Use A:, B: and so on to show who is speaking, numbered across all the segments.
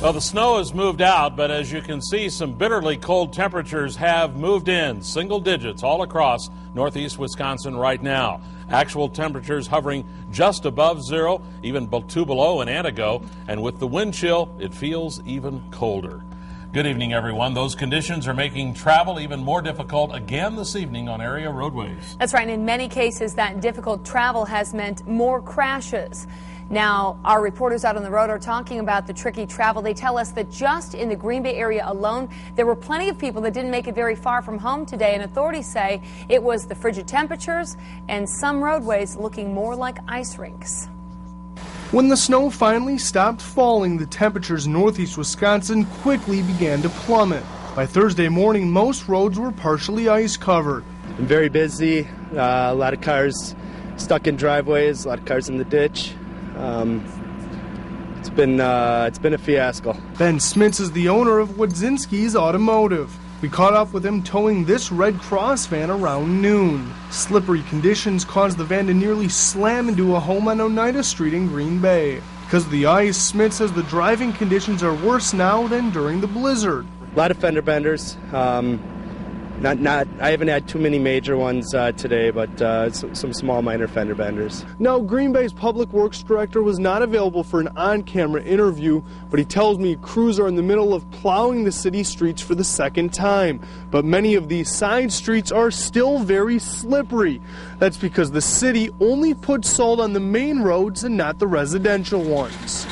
A: Well, the snow has moved out, but as you can see, some bitterly cold temperatures have moved in, single digits all across northeast Wisconsin right now. Actual temperatures hovering just above zero, even 2 below in Antigo, and with the wind chill, it feels even colder. Good evening, everyone. Those conditions are making travel even more difficult again this evening on area roadways.
B: That's right. In many cases, that difficult travel has meant more crashes. Now, our reporters out on the road are talking about the tricky travel. They tell us that just in the Green Bay area alone, there were plenty of people that didn't make it very far from home today, and authorities say it was the frigid temperatures and some roadways looking more like ice rinks.
C: When the snow finally stopped falling, the temperatures in northeast Wisconsin quickly began to plummet. By Thursday morning, most roads were partially ice covered.
D: Very busy, a lot of cars stuck in driveways, a lot of cars in the ditch. It's been a fiasco. Ben
C: Smits is the owner of Wadzinski's Automotive. We caught up with him towing this Red Cross van around noon. Slippery conditions caused the van to nearly slam into a home on Oneida Street in Green Bay. Because of the ice, Smits says the driving conditions are worse now than during the blizzard.
D: A lot of fender benders. I haven't had too many major ones today, but some small minor fender benders.
C: Now, Green Bay's Public Works Director was not available for an on-camera interview, but he tells me crews are in the middle of plowing the city streets for the second time. But many of these side streets are still very slippery. That's because the city only puts salt on the main roads and not the residential ones.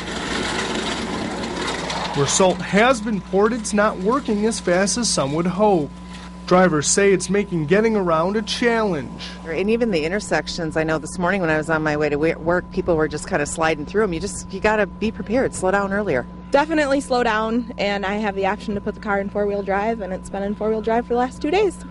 C: Where salt has been poured, it's not working as fast as some would hope. Drivers say it's making getting around a challenge.
E: And even the intersections, I know this morning when I was on my way to work, people were just kind of sliding through them. You got to be prepared, slow down earlier.
F: Definitely slow down, and I have the option to put the car in four-wheel drive, and it's been in four-wheel drive for the last 2 days.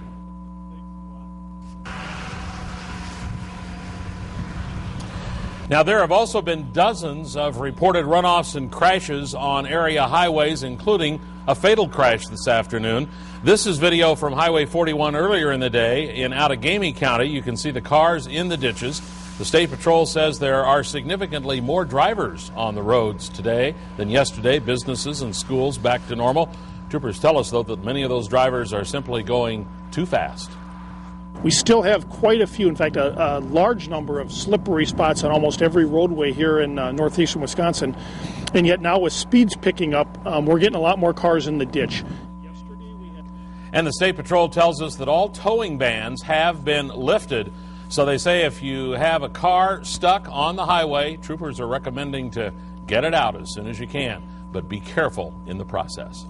A: Now, there have also been dozens of reported runoffs and crashes on area highways, including a fatal crash this afternoon. This is video from Highway 41 earlier in the day in Outagamie County. You can see the cars in the ditches. The State Patrol says there are significantly more drivers on the roads today than yesterday. Businesses and schools back to normal. Troopers tell us, though, that many of those drivers are simply going too fast.
G: We still have quite a few, in fact, a large number of slippery spots on almost every roadway here in northeastern Wisconsin. And yet now with speeds picking up, we're getting a lot more cars in the ditch.
A: And the State Patrol tells us that all towing bans have been lifted. So they say if you have a car stuck on the highway, troopers are recommending to get it out as soon as you can, but be careful in the process.